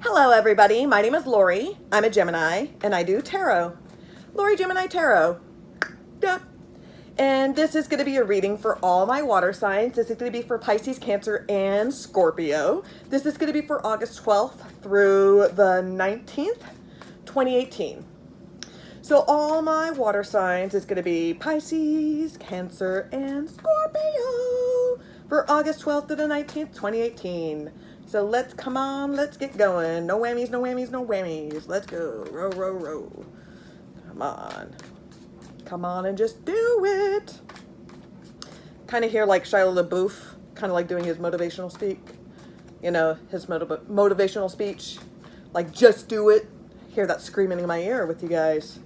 Hello everybody, my name is Lori. I'm a Gemini and I do tarot. Lori Gemini Tarot. Yep. And this is going to be a reading for all my water signs. This is going to be for Pisces, Cancer, and Scorpio. This is going to be for August 12th through the 19th, 2018. So all my water signs is going to be Pisces, Cancer, and Scorpio for August 12th to the 19th, 2018. So let's get going. No whammies, no whammies, no whammies. Let's go. Row, row, row. Come on. Come on and just do it. Kind of hear like Shia LaBeouf, kind of like doing his motivational speak. You know, his motivational speech. Like, just do it. Hear that screaming in my ear with you guys.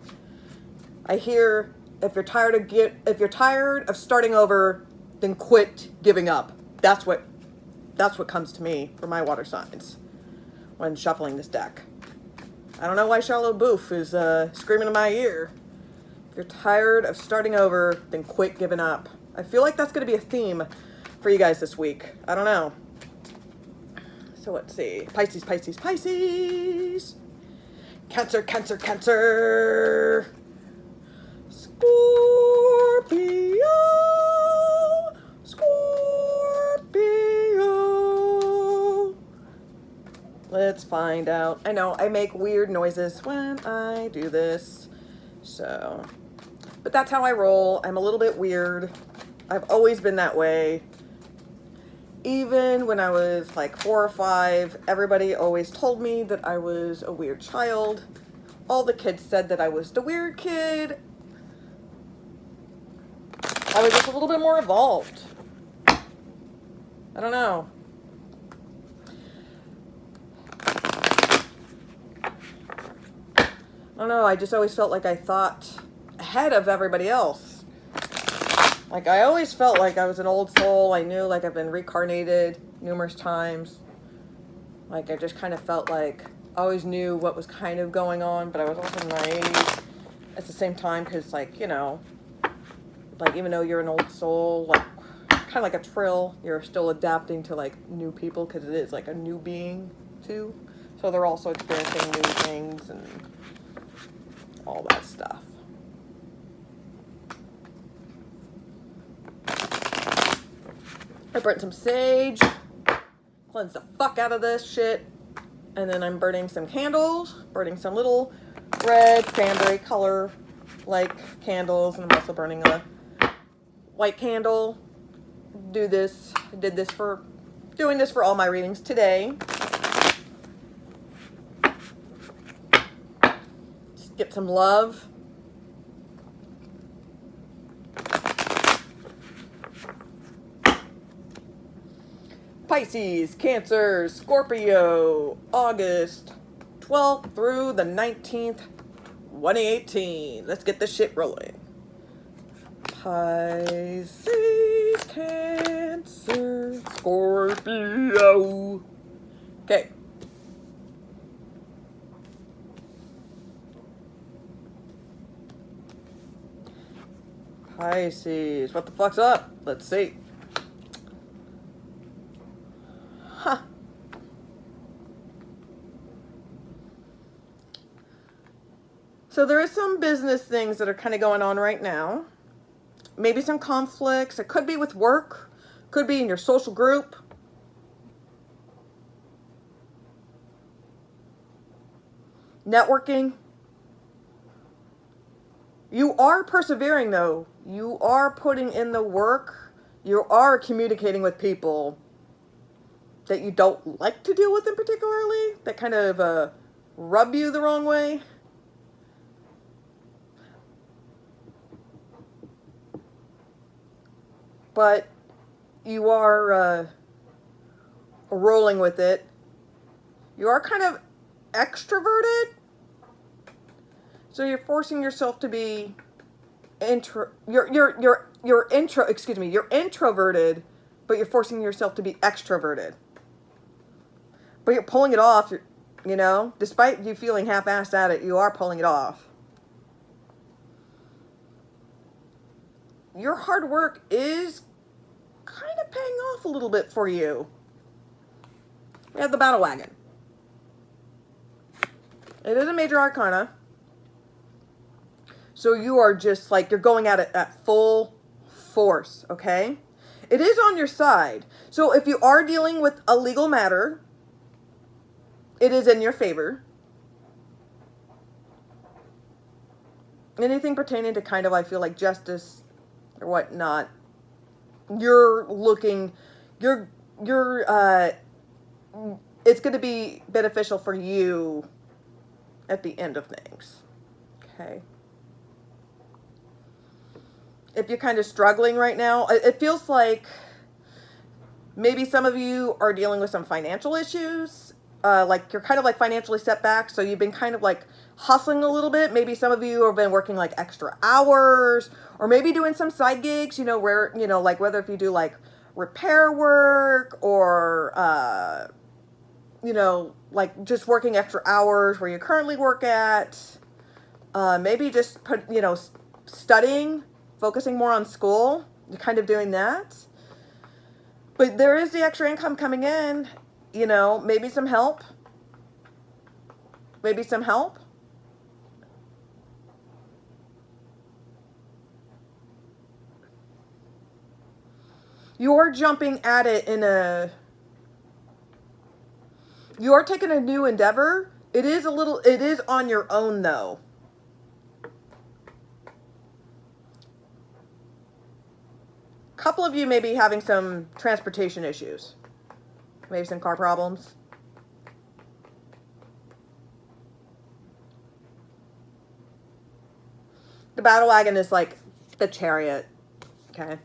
I hear, if you're tired of starting over, then quit giving up. That's what comes to me for my water signs when shuffling this deck. I don't know why Shia LaBeouf is screaming in my ear. If you're tired of starting over, then quit giving up. I feel like that's going to be a theme for you guys this week. I don't know. So let's see. Pisces, Pisces, Pisces. Cancer, Cancer, Cancer. Scorpio. Scorpio. Let's find out. I know I make weird noises when I do this. So, but that's how I roll. I'm a little bit weird. I've always been that way. Even when I was like 4 or 5, everybody always told me that I was a weird child. All the kids said that I was the weird kid. I was just a little bit more evolved. I don't know. I don't know, I just always felt like I thought ahead of everybody else. Like, I always felt like I was an old soul. I knew, like, I've been reincarnated numerous times. Like, I just kind of felt like I always knew what was kind of going on, but I was also naive at the same time because, like, you know, like, even though you're an old soul, like, kind of like a trill, you're still adapting to, like, new people because it is, like, a new being, too. So they're also experiencing new things and all that stuff. I burnt some sage, cleanse the fuck out of this shit, and then I'm burning some candles, burning some little red cranberry color like candles, and I'm also burning a white candle. Doing this for all my readings today. Just get some love. Pisces, Cancer, Scorpio, August 12th through the 19th, 2018. Let's get this shit rolling. Pisces, Cancer, Scorpio. Okay. Pisces, what the fuck's up? Let's see. Huh. So there is some business things that are kind of going on right now. Maybe some conflicts. It could be with work. Could be in your social group. Networking. You are persevering though. You are putting in the work. You are communicating with people that you don't like to deal with in particularly. That kind of rub you the wrong way. But you are rolling with it. You are kind of extroverted, so you're forcing yourself to be you're introverted, but you're forcing yourself to be extroverted. But you're pulling it off. You know, despite you feeling half-assed at it, you are pulling it off. Your hard work is kind of paying off a little bit for you. We have the battle wagon. It is a major arcana. So you are just like, you're going at it at full force, okay? It is on your side. So if you are dealing with a legal matter, it is in your favor. Anything pertaining to kind of, I feel like, justice or whatnot, you're looking, it's going to be beneficial for you at the end of things. Okay. If you're kind of struggling right now, it feels like maybe some of you are dealing with some financial issues. Like you're kind of like financially set back. So you've been kind of like hustling a little bit. Maybe some of you have been working like extra hours, or maybe doing some side gigs, you know, where, you know, like whether if you do like repair work or, you know, like just working extra hours where you currently work at, maybe just put, you know, studying, focusing more on school. You're kind of doing that. But there is the extra income coming in, you know, maybe some help. Maybe some help. You're jumping at it in a, you're taking a new endeavor. It is on your own though. Couple of you may be having some transportation issues. Maybe some car problems. The battle wagon is like the chariot. Okay.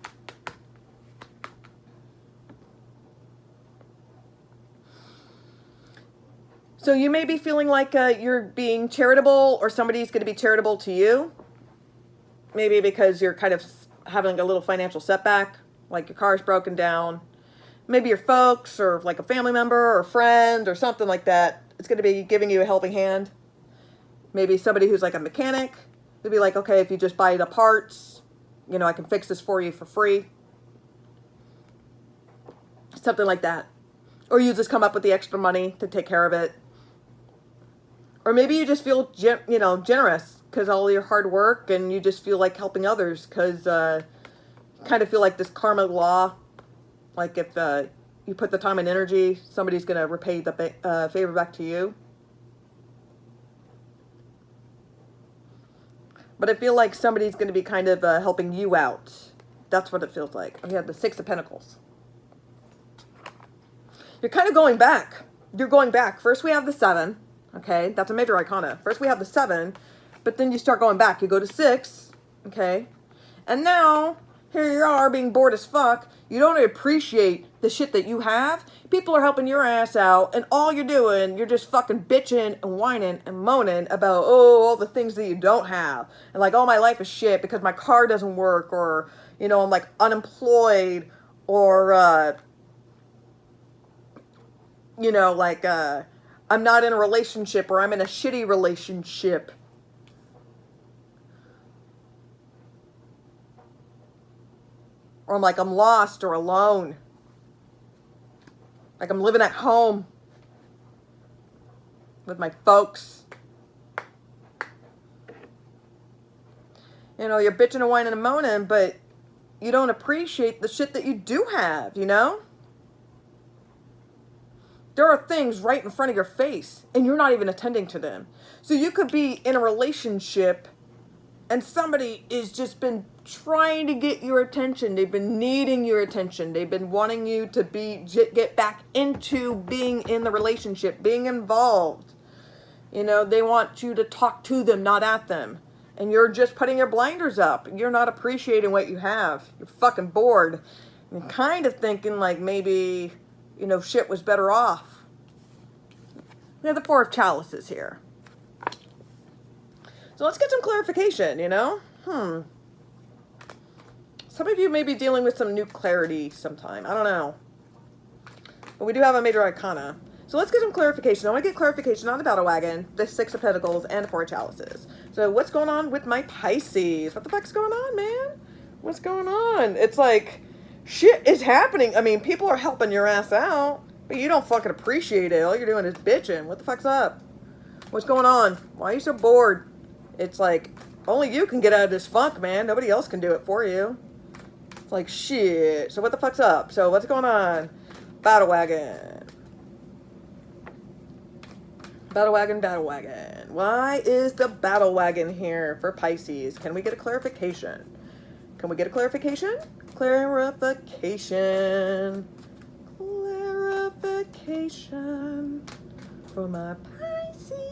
So you may be feeling like you're being charitable, or somebody's going to be charitable to you. Maybe because you're kind of having a little financial setback, like your car's broken down. Maybe your folks or like a family member or a friend or something like that. It's going to be giving you a helping hand. Maybe somebody who's like a mechanic. They'll be like, okay, if you just buy the parts, you know, I can fix this for you for free. Something like that. Or you just come up with the extra money to take care of it. Or maybe you just feel, you know, generous because all your hard work, and you just feel like helping others because you kind of feel like this karma law. Like if you put the time and energy, somebody's going to repay the favor back to you. But I feel like somebody's going to be kind of helping you out. That's what it feels like. We have the Six of Pentacles. You're kind of going back. You're going back. First we have the 7. Okay, that's a major arcana. First we have the 7, but then you start going back. You go to 6, okay? And now, here you are being bored as fuck. You don't appreciate the shit that you have. People are helping your ass out, and all you're doing, you're just fucking bitching and whining and moaning about, oh, all the things that you don't have. And like, oh, my life is shit because my car doesn't work, or, you know, I'm like unemployed, or, you know, like, I'm not in a relationship, or I'm in a shitty relationship. Or I'm like, I'm lost or alone. Like I'm living at home with my folks. You know, you're bitching and whining and moaning, but you don't appreciate the shit that you do have, you know? There are things right in front of your face, and you're not even attending to them. So you could be in a relationship, and somebody has just been trying to get your attention. They've been needing your attention. They've been wanting you to get back into being in the relationship, being involved. You know, they want you to talk to them, not at them. And you're just putting your blinders up. You're not appreciating what you have. You're fucking bored. You're kind of thinking like maybe, you know, shit was better off. We have the 4 of Chalices here. So let's get some clarification, you know? Some of you may be dealing with some new clarity sometime. I don't know. But we do have a major arcana. So let's get some clarification. I want to get clarification on the battle wagon, the 6 of Pentacles, and the 4 of Chalices. So what's going on with my Pisces? What the fuck's going on, man? What's going on? It's like, shit is happening. I mean, people are helping your ass out, but you don't fucking appreciate it. All you're doing is bitching. What the fuck's up? What's going on? Why are you so bored? It's like, only you can get out of this funk, man. Nobody else can do it for you. It's like, shit. So what the fuck's up? So what's going on? Battle wagon. Battle wagon, battle wagon. Why is the battle wagon here for Pisces? Can we get a clarification? Can we get a clarification? Clarification. Clarification for my Pisces.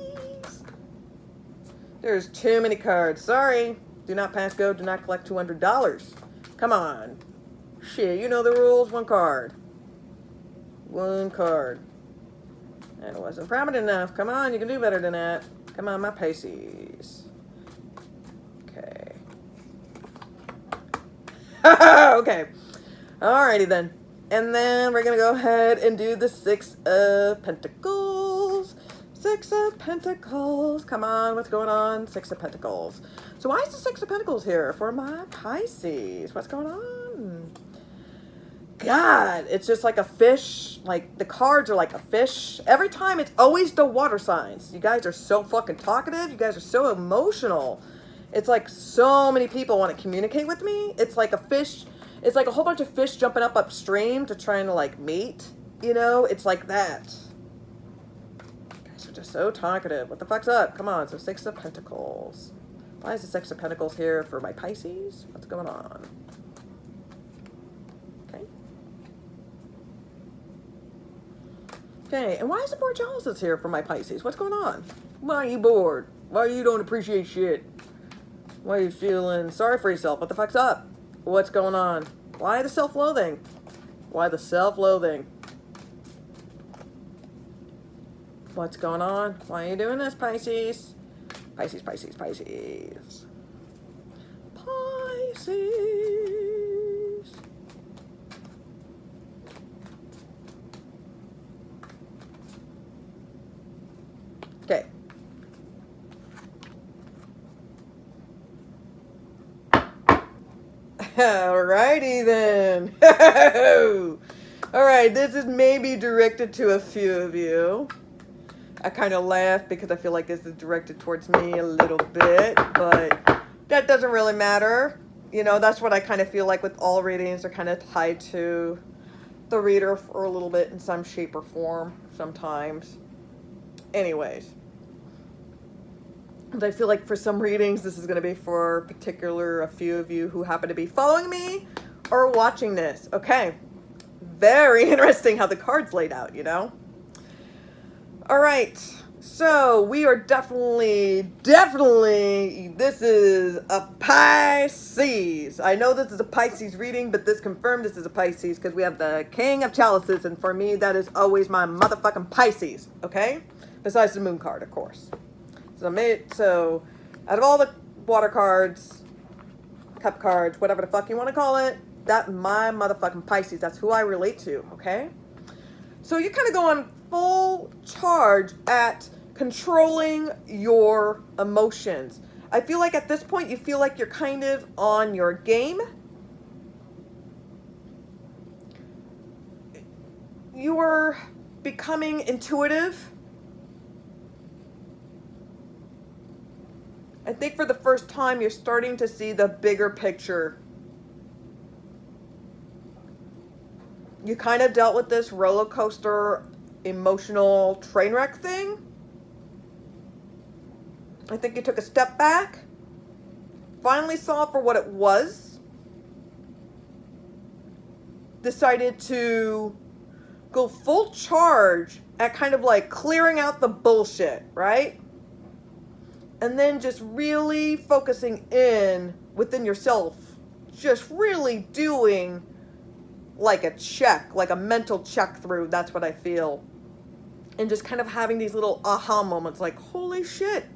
There's too many cards. Sorry. Do not pass go. Do not collect $200. Come on. Shit, you know the rules. One card. One card. That wasn't prominent enough. Come on, you can do better than that. Come on, my Pisces. Okay. Okay. Alrighty then. And then we're going to go ahead and do the Six of Pentacles. Six of Pentacles. Come on, what's going on? Six of Pentacles. So why is the Six of Pentacles here for my Pisces? What's going on? God, it's just like a fish. Like, the cards are like a fish. Every time, it's always the water signs. You guys are so fucking talkative. You guys are so emotional. It's like so many people want to communicate with me. It's like a fish. It's like a whole bunch of fish jumping up upstream to trying to like mate. You know, it's like that. You guys are just so talkative. What the fuck's up? Come on, so Six of Pentacles. Why is the Six of Pentacles here for my Pisces? What's going on? Okay, and why is the Four of Chalices here for my Pisces? What's going on? Why are you bored? Why you don't appreciate shit? Why are you feeling sorry for yourself? What the fuck's up? What's going on? Why the self-loathing? Why the self-loathing? What's going on? Why are you doing this, Pisces? Pisces, Pisces, Pisces. Pisces. Okay. Alrighty then. Alright, this is maybe directed to a few of you. I kind of laugh because I feel like this is directed towards me a little bit, but that doesn't really matter. You know, that's what I kind of feel like with all readings. They're kind of tied to the reader for a little bit in some shape or form sometimes. Anyways, but I feel like for some readings, this is going to be for a few of you who happen to be following me or watching this. Okay. Very interesting how the cards laid out, you know? All right. So we are definitely, this is a Pisces. I know this is a Pisces reading, but this confirmed this is a Pisces because we have the King of Chalices. And for me, that is always my motherfucking Pisces. Okay? Besides the moon card, of course. So out of all the water cards, cup cards, whatever the fuck you want to call it, that's my motherfucking Pisces. That's who I relate to, okay? So you kind of go on full charge at controlling your emotions. I feel like at this point, you feel like you're kind of on your game. You are becoming intuitive. I think for the first time, you're starting to see the bigger picture. You kind of dealt with this roller coaster, emotional train wreck thing. I think you took a step back, finally saw it for what it was, decided to go full charge at kind of like clearing out the bullshit, right? And then just really focusing in within yourself, just really doing like a check, like a mental check through. That's what I feel. And just kind of having these little aha moments like, holy shit.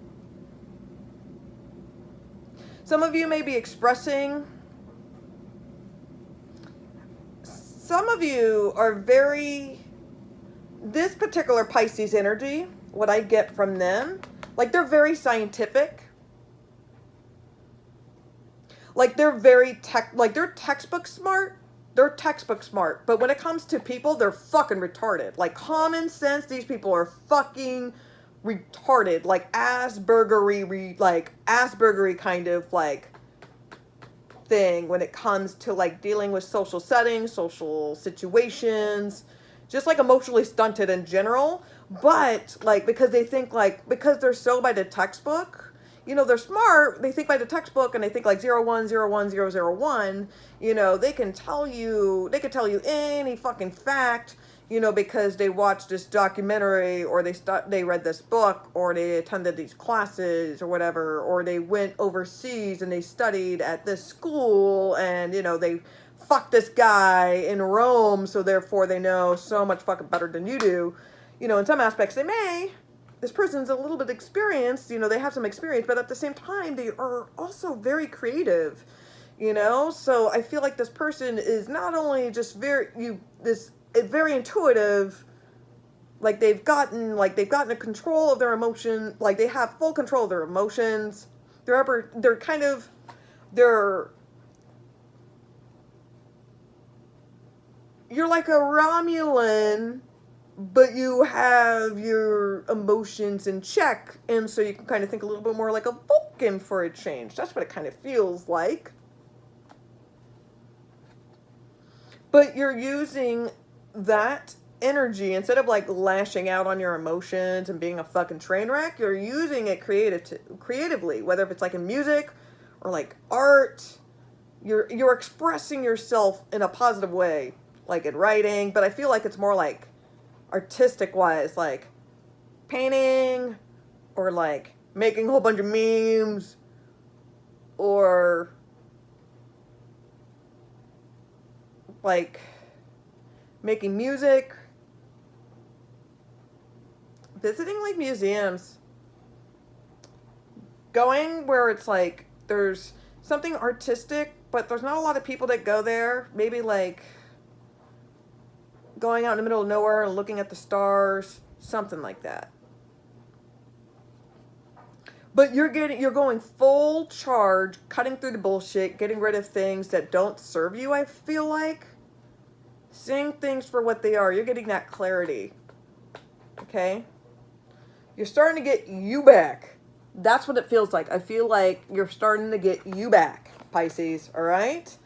Some of you may be expressing. Some of you are this particular Pisces energy, what I get from them, like they're very scientific. Like they're very they're textbook smart. They're textbook smart. But when it comes to people, they're fucking retarded. Like common sense, these people are fucking retarded, like Aspergery kind of like thing when it comes to like dealing with social settings, social situations, just like emotionally stunted in general. But like because they think like because they're so by the textbook, you know, they're smart, they think by the textbook and they think like 0101001, you know, they can tell you any fucking fact, you know, because they watched this documentary or they read this book or they attended these classes or whatever, or they went overseas and they studied at this school and, you know, they fucked this guy in Rome, so therefore they know so much fucking better than you do. You know, in some aspects they may. This person's a little bit experienced, you know, they have some experience, but at the same time, they are also very creative, you know? So I feel like this person is not only just very intuitive, like they've gotten a control of their emotion, like they have full control of their emotions. You're like a Romulan, but you have your emotions in check, and so you can kind of think a little bit more like a Vulcan for a change. That's what it kind of feels like. But you're using that energy, instead of like lashing out on your emotions and being a fucking train wreck, you're using it creatively, whether if it's like in music or like art. You're expressing yourself in a positive way, like in writing, but I feel like it's more like artistic wise, like painting or like making a whole bunch of memes or like making music, visiting like museums, going where it's like there's something artistic but there's not a lot of people that go there, maybe like going out in the middle of nowhere and looking at the stars, something like that. But you're going full charge, cutting through the bullshit, getting rid of things that don't serve you, I feel like. Seeing things for what they are. You're getting that clarity. Okay? You're starting to get you back. That's what it feels like. I feel like you're starting to get you back, Pisces. Alright?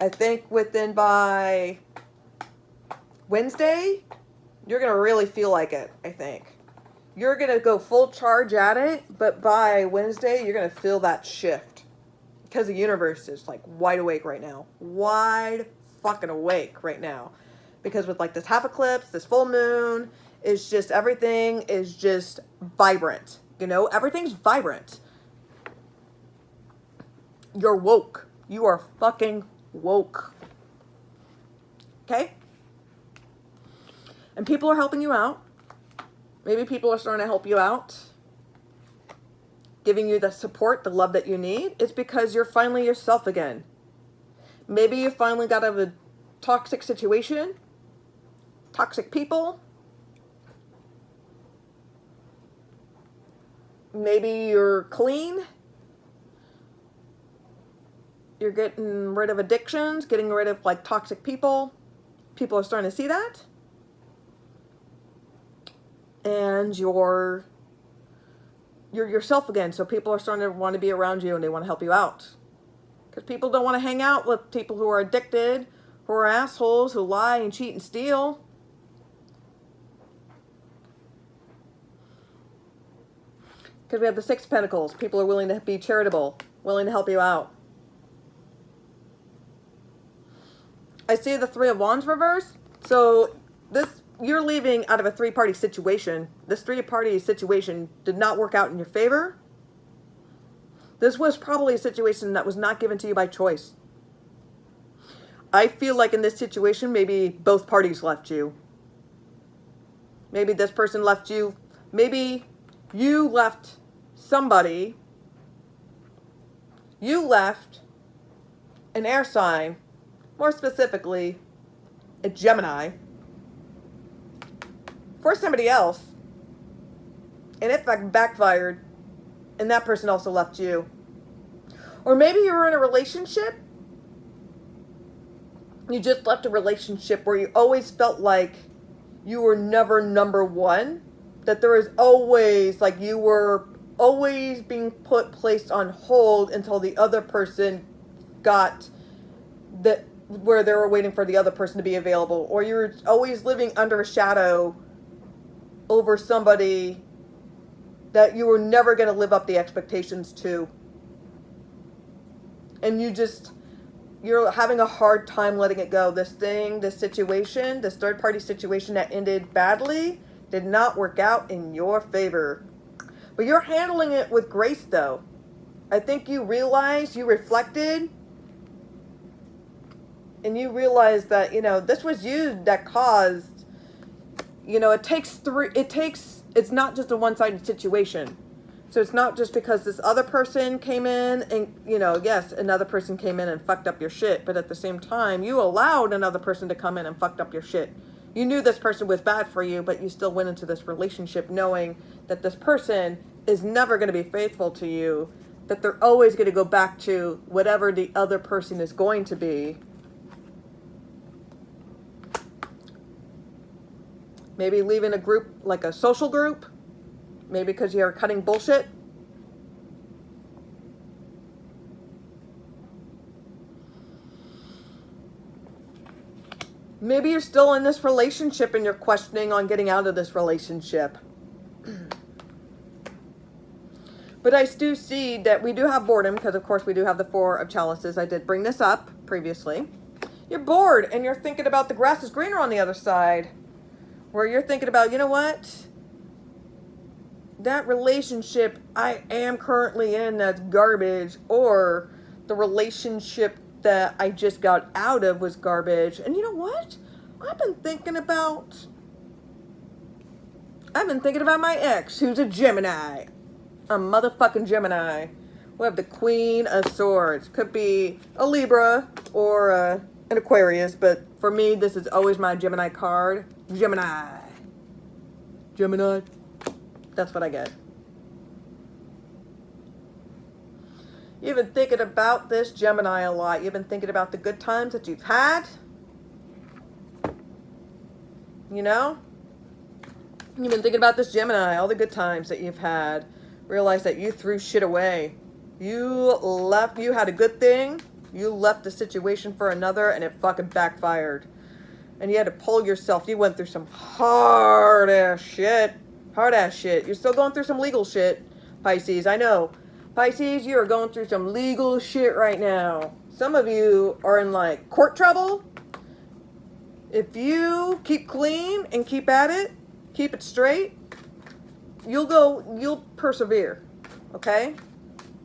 I think by Wednesday, you're going to really feel like it, I think. You're going to go full charge at it, but by Wednesday, you're going to feel that shift. Because the universe is like wide awake right now. Wide fucking awake right now. Because with like this half eclipse, this full moon, it's just everything is just vibrant. You know, everything's vibrant. You're woke. You are fucking woke. Okay? And people are helping you out. Maybe people are starting to help you out. Giving you the support, the love that you need. It's because you're finally yourself again. Maybe you finally got out of a toxic situation. Toxic people. Maybe you're clean. You're getting rid of addictions. Getting rid of like toxic people. People are starting to see that. And you're yourself again. So people are starting to want to be around you and they want to help you out. Because people don't want to hang out with people who are addicted, who are assholes, who lie and cheat and steal. Because we have the Six of Pentacles. People are willing to be charitable, willing to help you out. I see the Three of Wands reverse. So you're leaving out of a three-party situation. This three-party situation did not work out in your favor. This was probably a situation that was not given to you by choice. I feel like in this situation, maybe both parties left you. Maybe this person left you. Maybe you left somebody. You left an air sign, more specifically, a Gemini, for somebody else, and it backfired, and that person also left you. Or maybe you were in a relationship, you just left a relationship where you always felt like you were never number one, that there is always, like, you were always being placed on hold until the other person got that, where they were waiting for the other person to be available, or you're always living under a shadow over somebody that you were never going to live up the expectations to. And you're having a hard time letting it go. This situation, this third-party situation that ended badly did not work out in your favor. But you're handling it with grace, though. I think you realized, you reflected, and you realized that, this was you that caused, it's not just a one-sided situation. So it's not just because this other person came in and, yes, another person came in and fucked up your shit. But at the same time, you allowed another person to come in and fucked up your shit. You knew this person was bad for you, but you still went into this relationship knowing that this person is never going to be faithful to you, that they're always going to go back to whatever the other person is going to be. Maybe leaving a group, like a social group. Maybe because you're cutting bullshit. Maybe you're still in this relationship and you're questioning on getting out of this relationship. But I do see that we do have boredom, because of course we do have the Four of Chalices. I did bring this up previously. You're bored and you're thinking about the grass is greener on the other side. Where you're thinking about, you know what? That relationship I am currently in that's garbage, or the relationship that I just got out of was garbage. And you know what? I've been thinking about my ex, who's a Gemini. A motherfucking Gemini. We have the Queen of Swords. Could be a Libra or an Aquarius, but for me, this is always my Gemini card. Gemini. That's what I get. You've been thinking about this Gemini a lot. You've been thinking about the good times that you've had. You've been thinking about this Gemini, all the good times that you've had. Realize that you threw shit away. You had a good thing. You left the situation for another and it fucking backfired. And you had to pull yourself. You went through some hard ass shit. You're still going through some legal shit, Pisces. I know. Pisces, you are going through some legal shit right now. Some of you are in like court trouble. If you keep clean and keep at it, keep it straight, you'll persevere. Okay?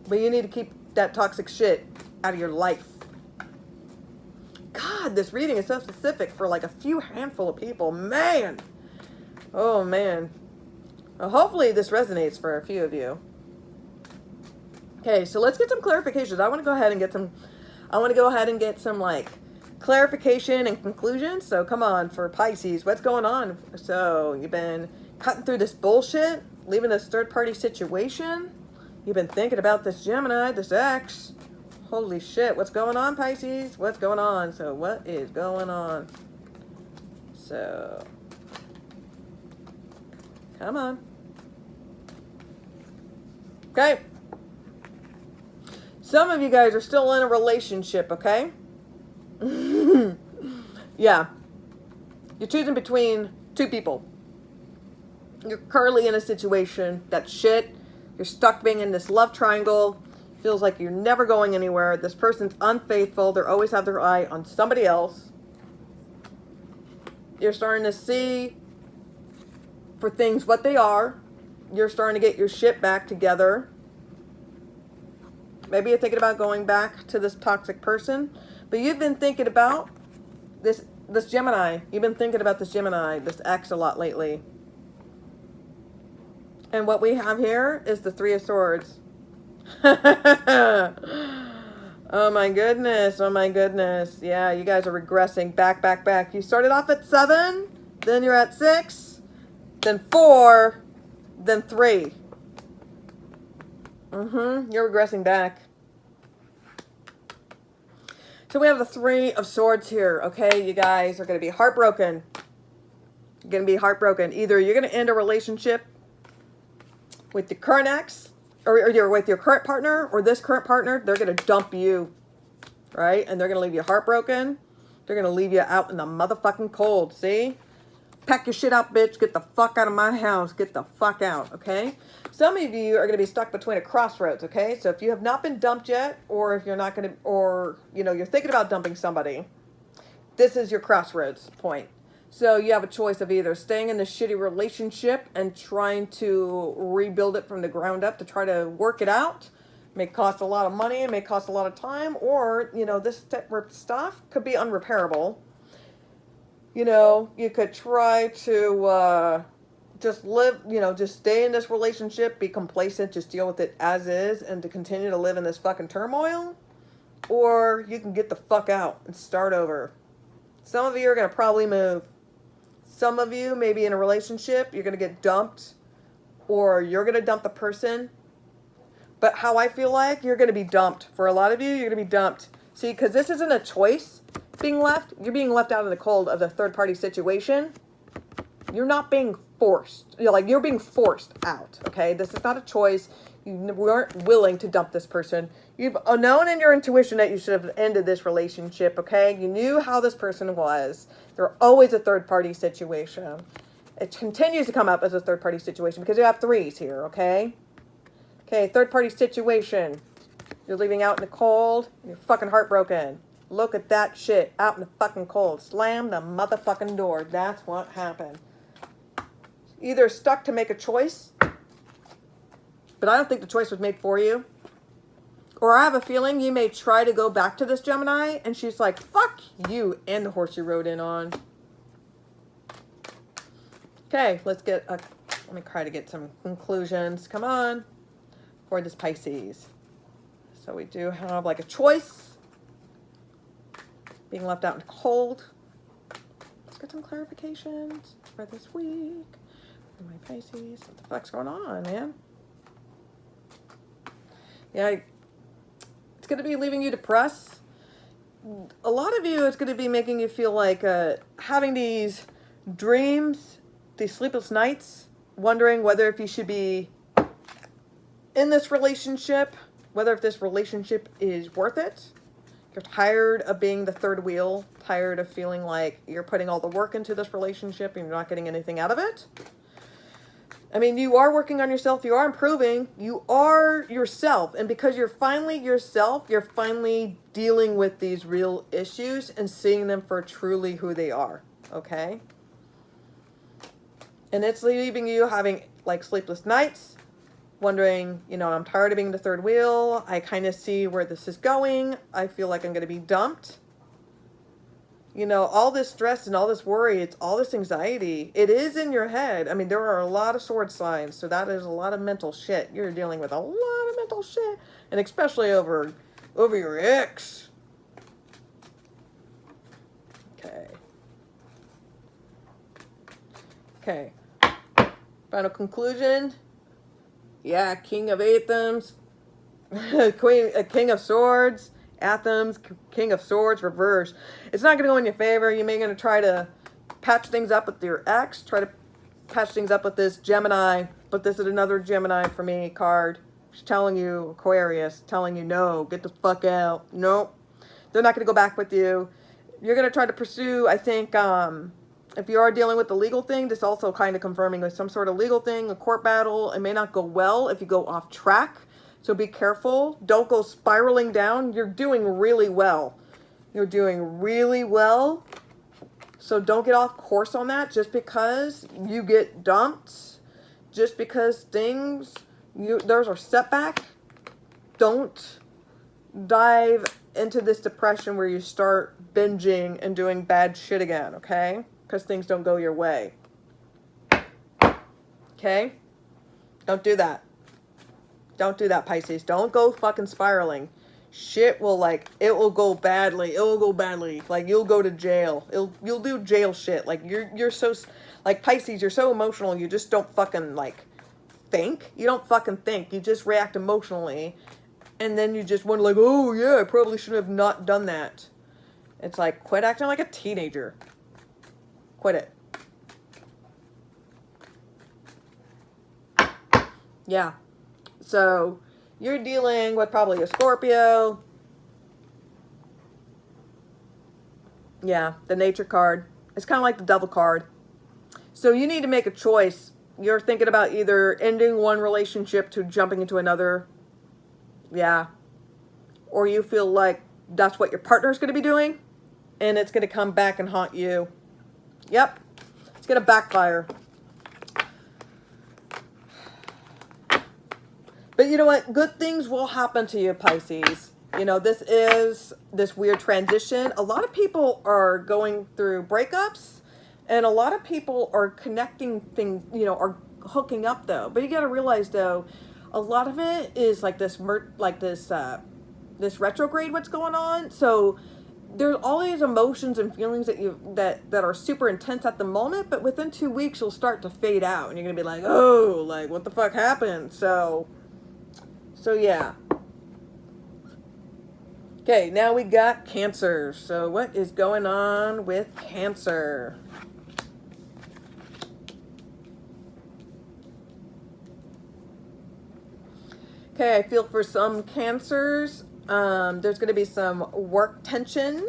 But you need to keep that toxic shit out of your life. God, this reading is so specific for like a few handful of people. Man. Oh, man. Well, hopefully this resonates for a few of you. Okay, so let's get some clarifications. I want to go ahead and get some like clarification and conclusions. So come on, for Pisces, what's going on? So you've been cutting through this bullshit, leaving this third-party situation. You've been thinking about this Gemini, this ex. Holy shit, what's going on, Pisces? What's going on? So what is going on? So, come on. Okay. Some of you guys are still in a relationship, okay? Yeah. You're choosing between two people. You're currently in a situation that's shit. You're stuck being in this love triangle. Feels like you're never going anywhere. This person's unfaithful. They always have their eye on somebody else. You're starting to see for things what they are. You're starting to get your shit back together. Maybe you're thinking about going back to this toxic person. But you've been thinking about this Gemini. You've been thinking about this Gemini, this ex, a lot lately. And what we have here is the Three of Swords. Oh my goodness. Yeah, you guys are regressing back. You started off at 7, then you're at 6, then 4, then 3. You're regressing back. So we have the Three of Swords here, okay? You guys are going to be heartbroken. You're going to be heartbroken. Either you're going to end a relationship with your current ex, or you're with your current partner, or this current partner, they're going to dump you, right? And they're going to leave you heartbroken. They're going to leave you out in the motherfucking cold, see? Pack your shit up, bitch. Get the fuck out of my house. Get the fuck out, okay? Some of you are going to be stuck between a crossroads, okay? So if you have not been dumped yet, or if you're not going to, or, you know, you're thinking about dumping somebody, this is your crossroads point. So you have a choice of either staying in this shitty relationship and trying to rebuild it from the ground up to try to work it out. It may cost a lot of money, it may cost a lot of time, or, you know, this type of stuff could be unrepairable. You know, you could try to just live, you know, just stay in this relationship, be complacent, just deal with it as is, and to continue to live in this fucking turmoil. Or you can get the fuck out and start over. Some of you are going to probably move. Some of you may be in a relationship, you're going to get dumped, or you're going to dump the person. But how I feel like you're going to be dumped. For a lot of you, you're going to be dumped. See, because this isn't a choice being left. You're being left out in the cold of the third party situation. You're not being forced. You're being forced out, okay? This is not a choice. You weren't willing to dump this person. You've known in your intuition that you should have ended this relationship, okay? You knew how this person was. They're always a third-party situation. It continues to come up as a third-party situation because you have threes here, okay? Okay, third-party situation. You're leaving out in the cold. You're fucking heartbroken. Look at that shit. Out in the fucking cold. Slam the motherfucking door. That's what happened. Either stuck to make a choice, but I don't think the choice was made for you. Or I have a feeling you may try to go back to this Gemini, and she's like, fuck you and the horse you rode in on. Okay, let me try to get some conclusions. Come on. For this Pisces. So we do have like a choice. Being left out in the cold. Let's get some clarifications for this week. For my Pisces. What the fuck's going on, man? Yeah, it's going to be leaving you depressed. A lot of you, it's going to be making you feel like having these dreams, these sleepless nights, wondering whether if you should be in this relationship, whether if this relationship is worth it. You're tired of being the third wheel, tired of feeling like you're putting all the work into this relationship and you're not getting anything out of it. I mean, you are working on yourself, you are improving, you are yourself. And because you're finally yourself, you're finally dealing with these real issues and seeing them for truly who they are, okay? And it's leaving you having like sleepless nights, wondering, you know, I'm tired of being the third wheel. I kind of see where this is going. I feel like I'm going to be dumped. You know, all this stress and all this worry, it's all this anxiety. It is in your head. I mean, there are a lot of sword signs, so that is a lot of mental shit. You're dealing with a lot of mental shit, and especially over your ex. Okay. Final conclusion. Yeah, King of Athems, King of Swords, Athems, King of Swords, reverse. It's not going to go in your favor. You may going to try to patch things up with your ex, try to patch things up with this Gemini, but this is another Gemini for me card. She's telling you, Aquarius, telling you, no, get the fuck out. Nope. They're not going to go back with you. You're going to try to pursue, I think, if you are dealing with the legal thing, this also kind of confirming with some sort of legal thing, a court battle. It may not go well if you go off track. So be careful. Don't go spiraling down. You're doing really well. You're doing really well. So don't get off course on that just because you get dumped. Just because there's a setback. Don't dive into this depression where you start binging and doing bad shit again, okay? Because things don't go your way. Okay? Don't do that. Don't do that, Pisces. Don't go fucking spiraling. Shit will it will go badly. It will go badly. Like, you'll go to jail. You'll do jail shit. Like, you're so, like, Pisces, you're so emotional, you just don't fucking, think. You don't fucking think. You just react emotionally. And then you just wonder, oh, yeah, I probably should have not done that. It's like, quit acting like a teenager. Quit it. Yeah. So you're dealing with probably a Scorpio. Yeah, the nature card. It's kind of like the devil card. So you need to make a choice. You're thinking about either ending one relationship to jumping into another. Yeah. Or you feel like that's what your partner's going to be doing, and it's going to come back and haunt you. Yep. It's going to backfire. But you know what? Good things will happen to you, Pisces. You know, this is this weird transition. A lot of people are going through breakups, and a lot of people are connecting things, you know, are hooking up though. But you got to realize though, a lot of it is like this this retrograde what's going on. So there's all these emotions and feelings that are super intense at the moment, but within 2 weeks you'll start to fade out and you're going to be like, "Oh, like what the fuck happened?" So yeah. Okay, now we got Cancer. So what is going on with Cancer? Okay, I feel for some Cancers, there's going to be some work tension.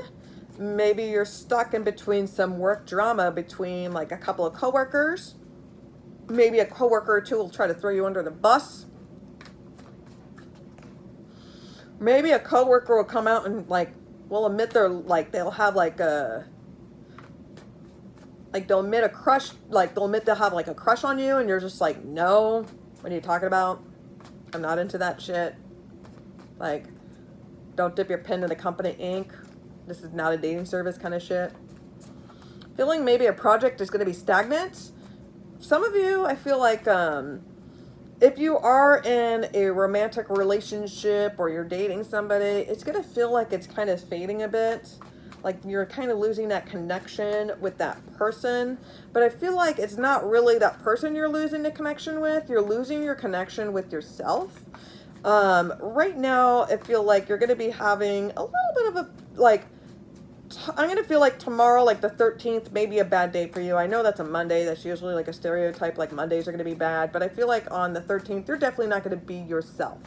Maybe you're stuck in between some work drama between like a couple of coworkers. Maybe a coworker or two will try to throw you under the bus. Maybe a coworker will come out and like will admit they'll have like a they'll admit a crush, like they'll admit they'll have like a crush on you, and you're just like, no, what are you talking about? I'm not into that shit. Like, don't dip your pen in the company ink. This is not a dating service kind of shit. Feeling maybe a project is going to be stagnant. Some of you, I feel like, if you are in a romantic relationship or you're dating somebody, it's going to feel like it's kind of fading a bit. Like you're kind of losing that connection with that person. But I feel like it's not really that person you're losing the connection with. You're losing your connection with yourself. Right now, I feel like you're going to be having a little bit of a, like, I'm going to feel like tomorrow, like the 13th, may be a bad day for you. I know that's a Monday. That's usually like a stereotype, like Mondays are going to be bad. But I feel like on the 13th, you're definitely not going to be yourself.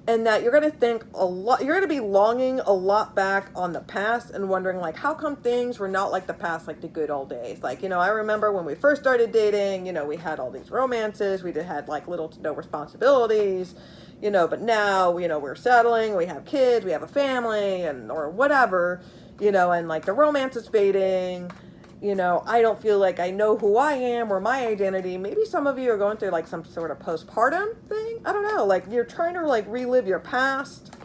And that you're going to think a lot, you're going to be longing a lot back on the past and wondering like, how come things were not like the past, like the good old days? Like, you know, I remember when we first started dating, you know, we had all these romances, we had like little to no responsibilities, you know, but now, you know, we're settling, we have kids, we have a family and, or whatever, you know, and like the romance is fading. You know, I don't feel like I know who I am or my identity. Maybe some of you are going through like some sort of postpartum thing. I don't know. Like you're trying to like relive your past,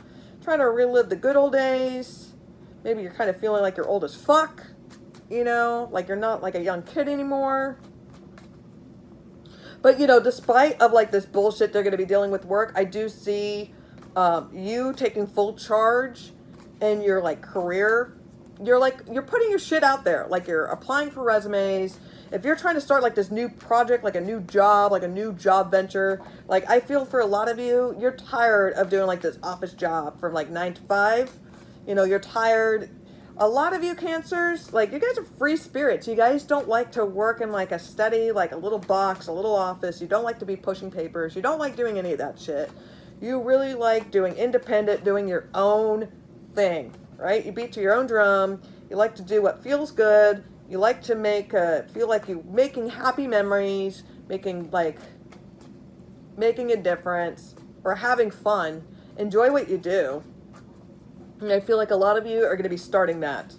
trying to relive the good old days. Maybe you're kind of feeling like you're old as fuck, you know, like you're not like a young kid anymore. But, you know, despite of like this bullshit they're going to be dealing with work, I do see you taking full charge in your like career. You're putting your shit out there. Like you're applying for resumes. If you're trying to start like this new project, like a new job, like a new job venture, like I feel for a lot of you, you're tired of doing like this office job from like 9 to 5. You know, you're tired. A lot of you Cancers, like you guys are free spirits. You guys don't like to work in like a steady, like a little box, a little office. You don't like to be pushing papers. You don't like doing any of that shit. You really like doing independent, doing your own thing. Right? You beat to your own drum. You like to do what feels good. You like to feel like you're making happy memories, making a difference, or having fun. Enjoy what you do. And I feel like a lot of you are going to be starting that.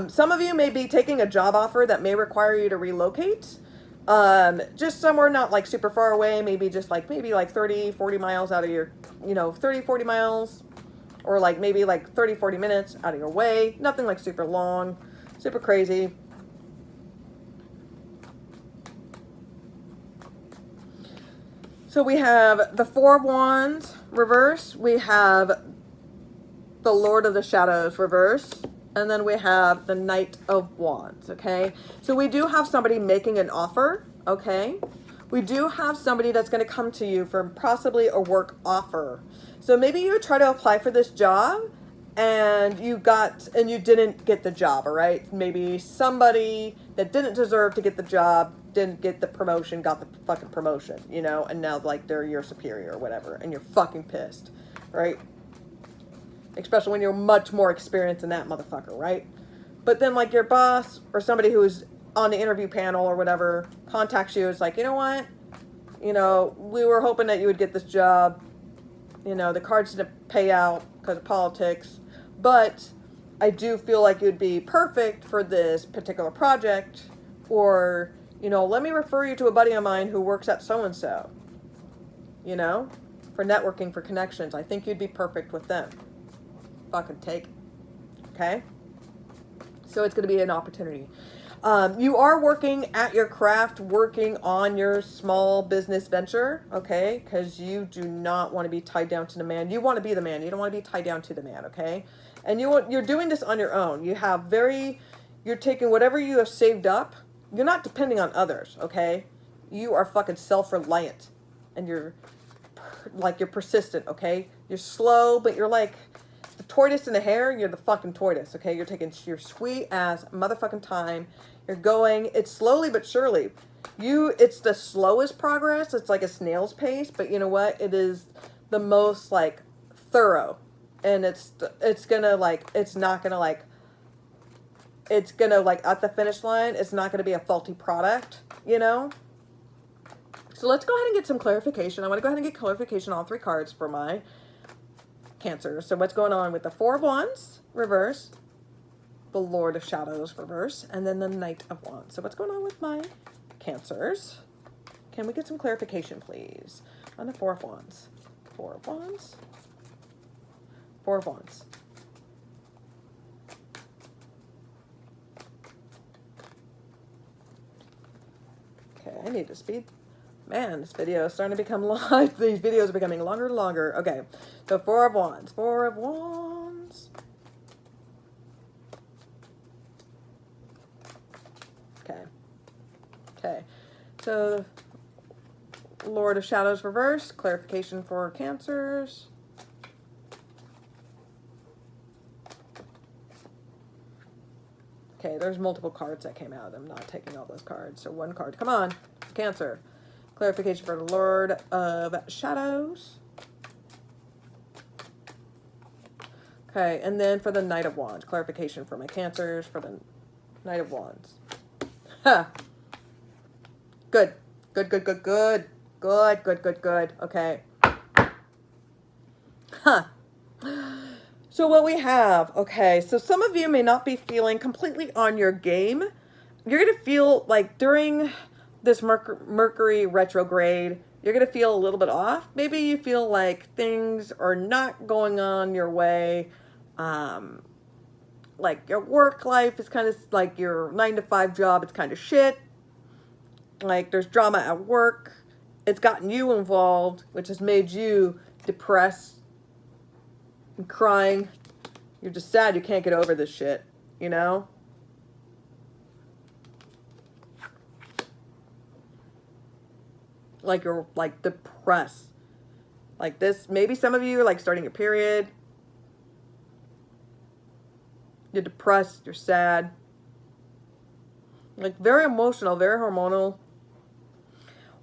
Some of you may be taking a job offer that may require you to relocate. Just somewhere not like super far away, maybe 30, 40 miles out of your, 30, 40 miles. Or like maybe like 30, 40 minutes out of your way. Nothing like super long, super crazy. So we have the Four of Wands reverse. We have the Lord of the Shadows reverse. And then we have the Knight of Wands, okay? So we do have somebody making an offer, okay? We do have somebody that's going to come to you for possibly a work offer. So maybe you try to apply for this job and you didn't get the job, all right? Maybe somebody that didn't deserve to get the job didn't get the promotion, got the fucking promotion, you know, and now like they're your superior or whatever, and you're fucking pissed, right? Especially when you're much more experienced than that motherfucker, right? But then like your boss or somebody who is on the interview panel or whatever contacts you, it's like, you know what? You know, we were hoping that you would get this job. You know, the cards didn't pay out because of politics, but I do feel like you'd be perfect for this particular project, or, you know, let me refer you to a buddy of mine who works at so-and-so, you know, for networking, for connections. I think you'd be perfect with them. Fucking take it. Okay? So it's going to be an opportunity. You are working at your craft, working on your small business venture, okay? Because you do not want to be tied down to the man. You want to be the man. You don't want to be tied down to the man, okay? And you're doing this on your own. You're taking whatever you have saved up. You're not depending on others, okay? You are fucking self-reliant. And you're persistent, okay? You're slow, but you're like the tortoise in the hare. You're the fucking tortoise, okay? You're taking your sweet ass motherfucking time. You're going, it's slowly but surely. It's the slowest progress. It's like a snail's pace, but you know what? It is the most like thorough. And it's gonna like, it's not gonna like, it's gonna like at the finish line, it's not gonna be a faulty product, you know? So let's go ahead and get some clarification. I want to go ahead and get clarification on all three cards for my Cancer. So what's going on with the Four of Wands, reverse, the Lord of Shadows, reverse, and then the Knight of Wands. So what's going on with my Cancers? Can we get some clarification, please, on the Four of Wands? Four of Wands. Four of Wands. Okay, I need to speed. Man, this video is starting to become long. These videos are becoming longer and longer. Okay, so Four of Wands. Four of Wands. Okay. Okay. So, Lord of Shadows reverse. Clarification for Cancers. Okay, there's multiple cards that came out. I'm not taking all those cards. So one card. Come on, Cancer. Clarification for the Lord of Shadows. Okay, and then for the Knight of Wands. Clarification for my Cancers for the Knight of Wands. Huh. Good. Good, good, good, good. Good, good, good, good. Okay. Huh. So what we have, okay, so some of you may not be feeling completely on your game. You're going to feel like during this Mercury retrograde, you're going to feel a little bit off. Maybe you feel like things are not going on your way. Like your work life is kind of like your 9-to-5 job. It's kind of shit. Like there's drama at work. It's gotten you involved, which has made you depressed and crying. You're just sad you can't get over this shit, you know? Like you're like depressed. Like this, maybe some of you are like starting a period. You're depressed, you're sad. Like very emotional, very hormonal.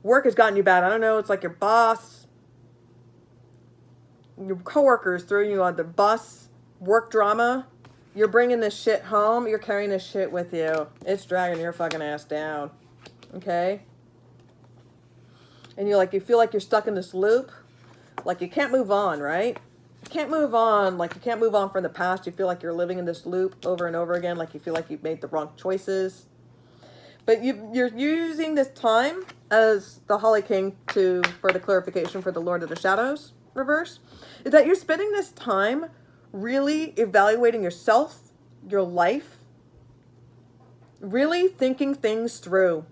Work has gotten you bad. I don't know, it's like your boss, your coworkers throwing you on the bus, work drama. You're bringing this shit home. You're carrying this shit with you. It's dragging your fucking ass down. Okay? And you feel like you're stuck in this loop. Like you can't move on, right? You can't move on. Like you can't move on from the past. You feel like you're living in this loop over and over again. Like you feel like you've made the wrong choices. But you're using this time as the Holly King for the clarification for the Lord of the Shadows reverse. Is that you're spending this time really evaluating yourself, your life, really thinking things through.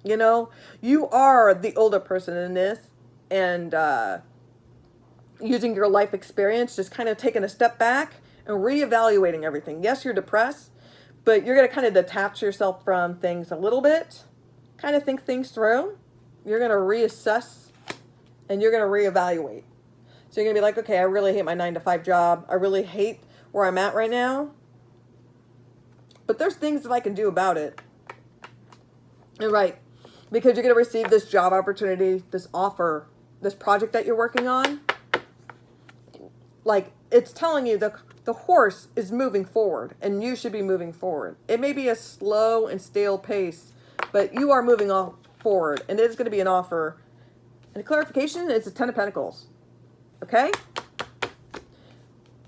You know, you are the older person in this, and using your life experience, just kind of taking a step back and reevaluating everything. Yes, you're depressed, but you're going to kind of detach yourself from things a little bit, kind of think things through. You're going to reassess, and you're going to reevaluate. So you're going to be like, okay, I really hate my 9-to-5 job. I really hate where I'm at right now. But there's things that I can do about it. And right. because you're going to receive this job opportunity, this offer, this project that you're working on. Like, it's telling you the horse is moving forward, and you should be moving forward. It may be a slow and stale pace, but you are moving on forward, and it is going to be an offer. And the clarification is the Ten of Pentacles. Okay?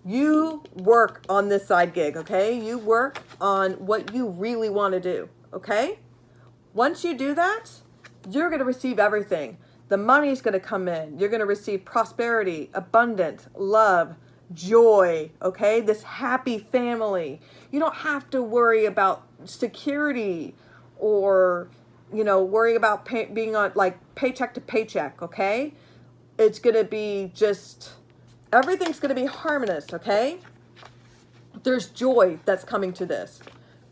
You work on this side gig, okay? You work on what you really want to do, okay? Once you do that, you're going to receive everything. The money is going to come in. You're going to receive prosperity, abundance, love, joy, okay? This happy family. You don't have to worry about security or, you know, worry about being on like paycheck to paycheck, okay? It's going to be just, everything's going to be harmonious, okay? There's joy that's coming to this.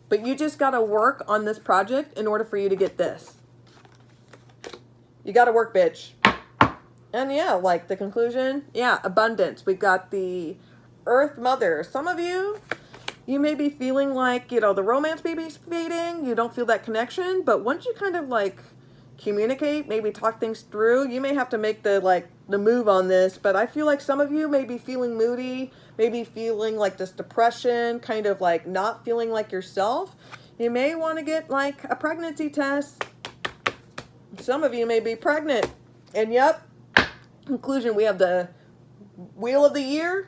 But you just got to work on this project in order for you to get this. You got to work, bitch. And yeah, like the conclusion, yeah, abundance. We've got the Earth Mother. Some of you, you may be feeling like, you know, the romance may be fading. You don't feel that connection. But once you kind of like communicate, maybe talk things through, you may have to make the move on this. But I feel like some of you may be feeling moody, maybe feeling like this depression, kind of like not feeling like yourself. You may want to get like a pregnancy test. Some of you may be pregnant. And yep, conclusion, we have the Wheel of the Year.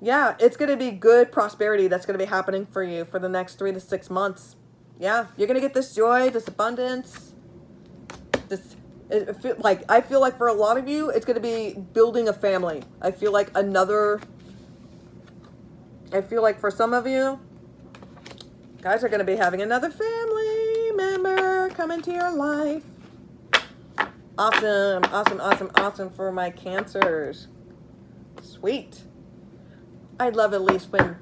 Yeah, it's going to be good prosperity that's going to be happening for you for the next 3 to 6 months. Yeah, you're going to get this joy, this abundance. I feel like for a lot of you, it's going to be building a family. I feel like for some of you, guys are going to be having another family member come into your life. Awesome, awesome, awesome, awesome for my Cancers. Sweet. I love at least when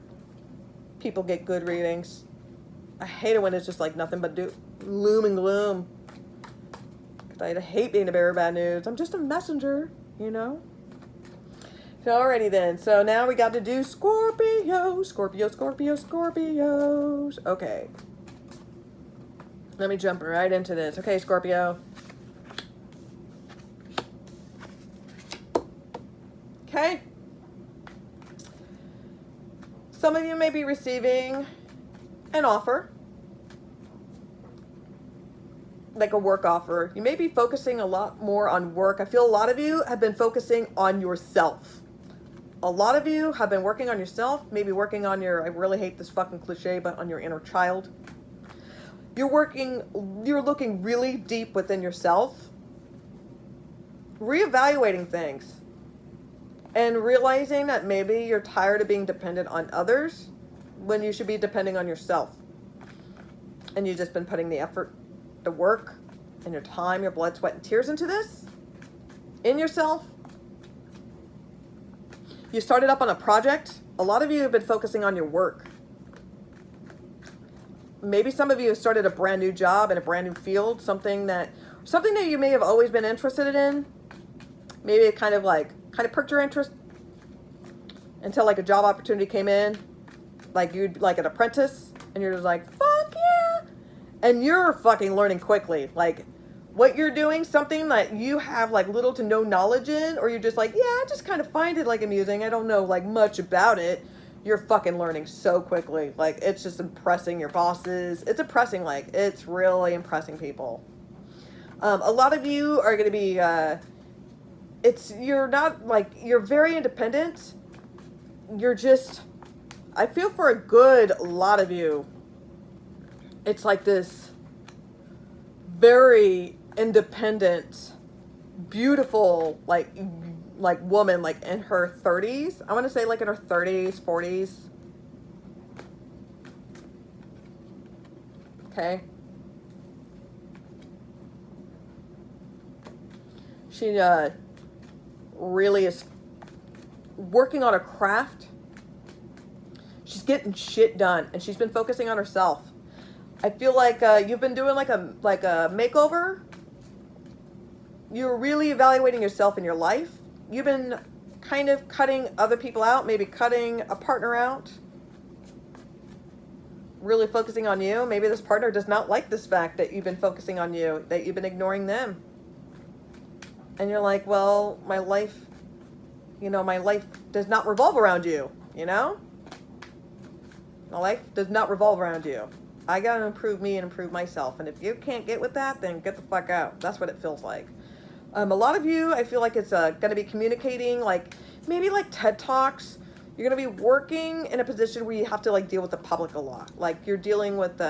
people get good readings. I hate it when it's just like nothing but gloom and gloom. I hate being a bearer of bad news. I'm just a messenger, you know. So alrighty then. So now we got to do Scorpio. Scorpio, Scorpio, Scorpios. Okay. Let me jump right into this. Okay, Scorpio. Okay. Some of you may be receiving an offer. Like a work offer. You may be focusing a lot more on work. I feel a lot of you have been focusing on yourself. A lot of you have been working on yourself, maybe working on your, I really hate this fucking cliche, but on your inner child. You're looking really deep within yourself, reevaluating things, and realizing that maybe you're tired of being dependent on others when you should be depending on yourself. And you've just been putting the effort, the work, and your time, your blood, sweat, and tears into this, in yourself. You started up on a project. A lot of you have been focusing on your work. Maybe some of you have started a brand new job in a brand new field, something that you may have always been interested in. Maybe it kind of perked your interest until like a job opportunity came in, like you'd like an apprentice, and you're just like, fuck yeah. And you're fucking learning quickly. Like what you're doing, something that you have like little to no knowledge in, or you're just like, yeah, I just kind of find it like amusing. I don't know like much about it. You're fucking learning so quickly. Like it's just impressing your bosses. It's impressing, like it's really impressing people. A lot of you are going to be, you're very independent. You're just, I feel for a good lot of you, it's like this very independent, beautiful, like woman, like in her 30s. I want to say like in her 30s, 40s. Okay. She really is working on a craft. She's getting shit done, and she's been focusing on herself. I feel like you've been doing like a makeover. You're really evaluating yourself in your life. You've been kind of cutting other people out, maybe cutting a partner out. really focusing on you. Maybe this partner does not like this fact that you've been focusing on you, that you've been ignoring them. And you're like, well, my life, you know, my life does not revolve around you, you know? My life does not revolve around you. I got to improve me and improve myself. And if you can't get with that, then get the fuck out. That's what it feels like. A lot of you, I feel like it's going to be communicating, like maybe like TED Talks. You're going to be working in a position where you have to like deal with the public a lot. Like you're dealing with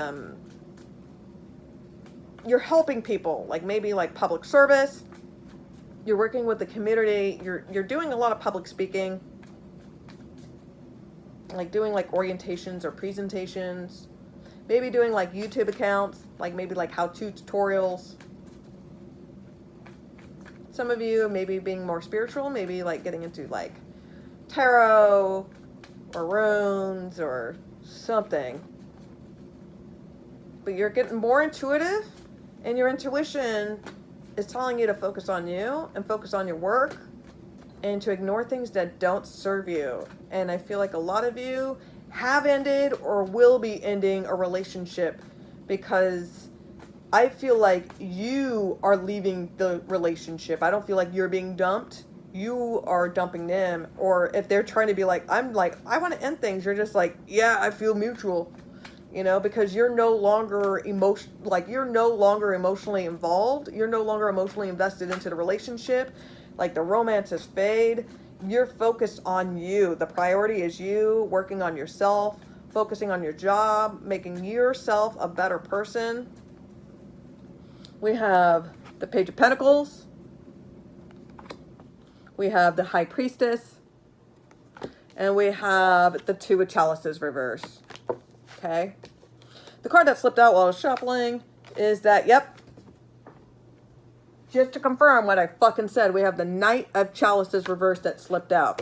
you're helping people, like maybe like public service. You're working with the community. You're doing a lot of public speaking, like doing like orientations or presentations. Maybe doing like YouTube accounts, like maybe like how-to tutorials. Some of you maybe being more spiritual, maybe like getting into like tarot or runes or something. But you're getting more intuitive, and your intuition is telling you to focus on you and focus on your work and to ignore things that don't serve you. And I feel like a lot of you have ended or will be ending a relationship because I feel like you are leaving the relationship. I don't feel like you're being dumped. You are dumping them. Or if they're trying to be like, I want to end things, you're just like, yeah, I feel mutual. You know, because you're no longer you're no longer emotionally involved. You're no longer emotionally invested into the relationship. Like the romance has faded. You're focused on you. The priority is you, working on yourself, focusing on your job, making yourself a better person. We have the Page of Pentacles. We have the High Priestess. And we have the Two of Chalices reversed. Okay. The card that slipped out while I was shuffling is that, yep. Just to confirm what I fucking said, we have the Knight of Chalices reversed that slipped out.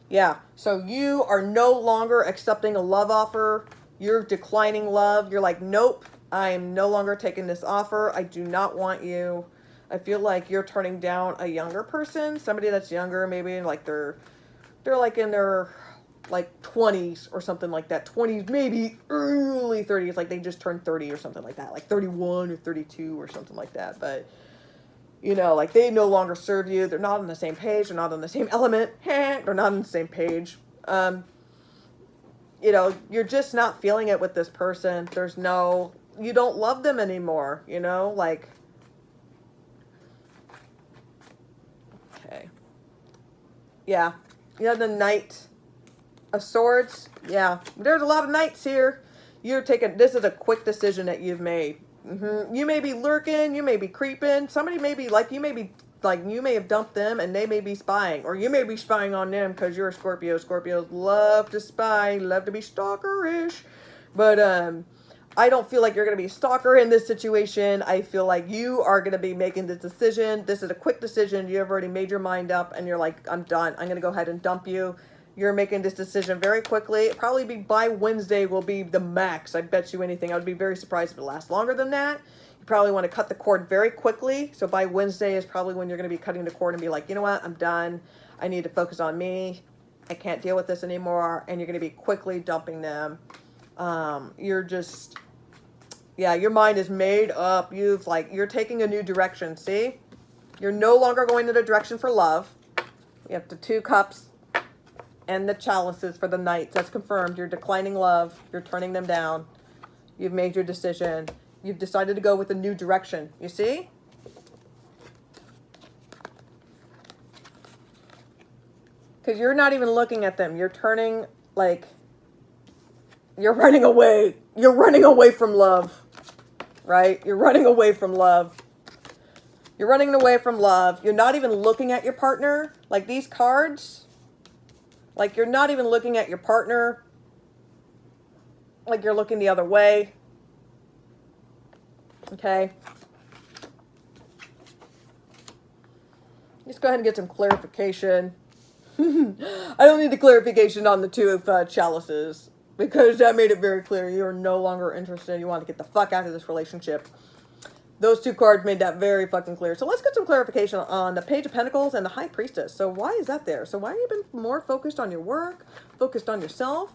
Yeah. So you are no longer accepting a love offer. You're declining love. You're like, nope, I am no longer taking this offer. I do not want you. I feel like you're turning down a younger person, somebody that's younger, maybe like they're like in their like 20s or something like that. 20s, maybe early 30s, like they just turned 30 or something like that, like 31 or 32 or something like that. But you know, like they no longer serve you. They're not on the same page. They're not on the same element. They're not on the same page. You know, you're just not feeling it with this person. You don't love them anymore, you know, like, okay. Yeah. You have the Knight of Swords. Yeah. There's a lot of knights here. This is a quick decision that you've made. You may be lurking, you may be creeping. Somebody may be like, you may have dumped them and they may be spying, or you may be spying on them because you're a Scorpio. Scorpios love to spy, love to be stalkerish. But I don't feel like you're going to be a stalker in this situation. I feel like you are going to be making this decision. This is a quick decision. You have already made your mind up and you're like, I'm done. I'm going to go ahead and dump you. You're making this decision very quickly. Probably by Wednesday will be the max. I bet you anything. I would be very surprised if it lasts longer than that. You probably want to cut the cord very quickly. So by Wednesday is probably when you're going to be cutting the cord and be like, you know what? I'm done. I need to focus on me. I can't deal with this anymore. And you're going to be quickly dumping them. Yeah, your mind is made up. You're taking a new direction. See? You're no longer going in the direction for love. You have the Two Cups and the Chalices for the Knights. That's confirmed. You're declining love. You're turning them down. You've made your decision. You've decided to go with a new direction. You see? Because you're not even looking at them. You're turning, like, you're running away. You're running away from love. Right? You're running away from love. You're running away from love. You're not even looking at your partner. Like these cards. Like you're not even looking at your partner. Like you're looking the other way. Okay. Just go ahead and get some clarification. I don't need the clarification on the Two of Chalices. Because that made it very clear you are no longer interested. You want to get the fuck out of this relationship. Those two cards made that very fucking clear. So let's get some clarification on the Page of Pentacles and the High Priestess. So why is that there? So why have you been more focused on your work, focused on yourself?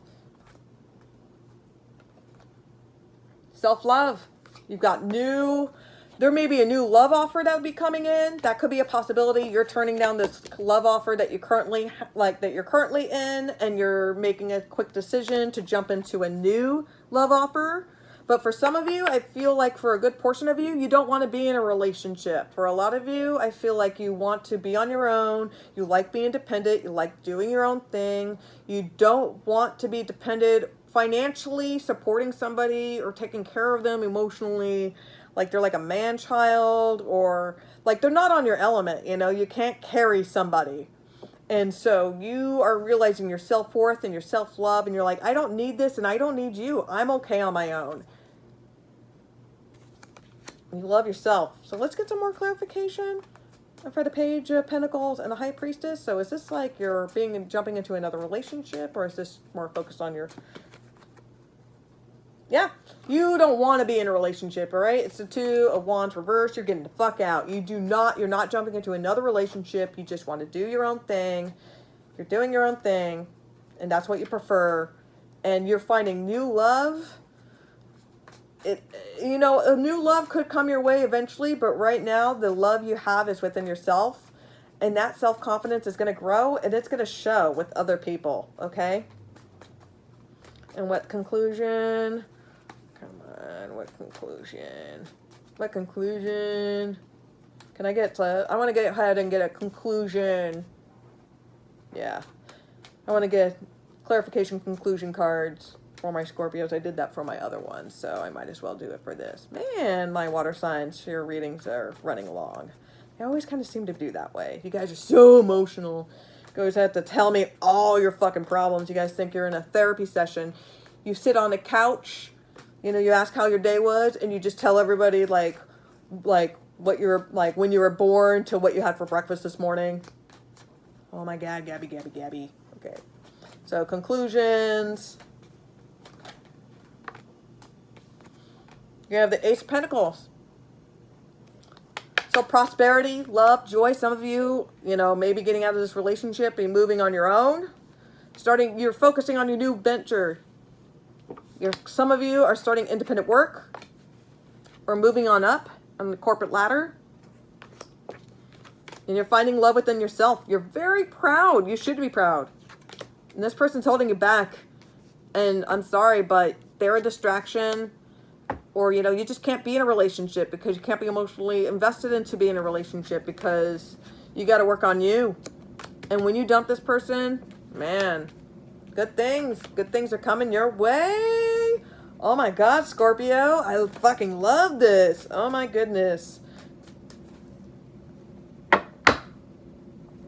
Self-love. You've got there may be a new love offer that would be coming in. That could be a possibility. You're turning down this love offer that you're currently in, and you're making a quick decision to jump into a new love offer. But for some of you, I feel like for a good portion of you, you don't want to be in a relationship. For a lot of you, I feel like you want to be on your own. You like being independent. You like doing your own thing. You don't want to be dependent financially, supporting somebody or taking care of them emotionally. Like they're like a man-child, or like they're not on your element, you know, you can't carry somebody. And so you are realizing your self-worth and your self-love, and you're like, I don't need this and I don't need you. I'm okay on my own. You love yourself. So let's get some more clarification. I've read a Page of Pentacles and a High Priestess. So is this like you're jumping into another relationship, or is this more focused on your... Yeah, you don't want to be in a relationship, all right? It's the Two of Wands reversed. You're getting the fuck out. You're not jumping into another relationship. You just want to do your own thing. You're doing your own thing, and that's what you prefer. And you're finding new love. You know, a new love could come your way eventually, but right now the love you have is within yourself, and that self-confidence is going to grow, and it's going to show with other people, okay? And what conclusion? Come on, what conclusion? What conclusion? Can I get to... I want to get ahead and get a conclusion. Yeah. I want to get clarification conclusion cards for my Scorpios. I did that for my other ones, so I might as well do it for this. Man, my water signs, your readings are running along. They always kind of seem to do that way. You guys are so emotional. You guys have to tell me all your fucking problems. You guys think you're in a therapy session. You sit on a couch, you know, you ask how your day was, and you just tell everybody like what you're like when you were born to what you had for breakfast this morning. Oh my God, Gabby. Okay. So conclusions. You have the Ace of Pentacles. So prosperity, love, joy. Some of you, you know, maybe getting out of this relationship and moving on your own. You're focusing on your new venture. Some of you are starting independent work or moving on up on the corporate ladder. And you're finding love within yourself. You're very proud. You should be proud. And this person's holding you back. And I'm sorry, but they're a distraction. Or, you know, you just can't be in a relationship because you can't be emotionally invested into being in a relationship because you got to work on you. And when you dump this person, man, good things are coming your way. Oh my God, Scorpio, I fucking love this. Oh my goodness.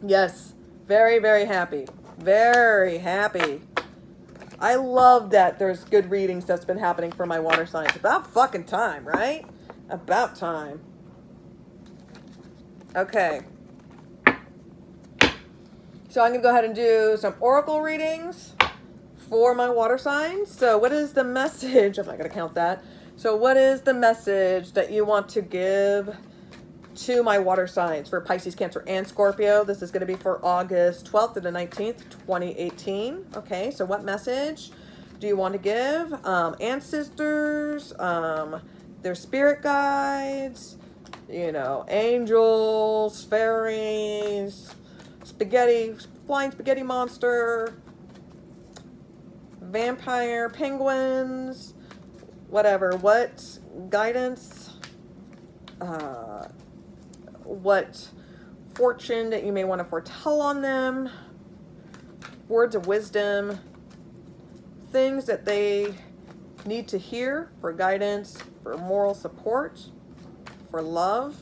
Yes, very, very happy. Very happy. I love that there's good readings that's been happening for my water signs. About fucking time, right? About time. Okay. So I'm going to go ahead and do some oracle readings for my water signs. So what is the message? I'm not going to count that. So what is the message that you want to give to my water signs for Pisces, Cancer, and Scorpio? This is going to be for August 12th to the 19th, 2018. Okay, so what message do you want to give? Ancestors, their spirit guides, you know, angels, fairies, flying spaghetti monster, vampire, penguins, whatever. What guidance, what fortune that you may want to foretell on them, words of wisdom, things that they need to hear for guidance, for moral support, for love.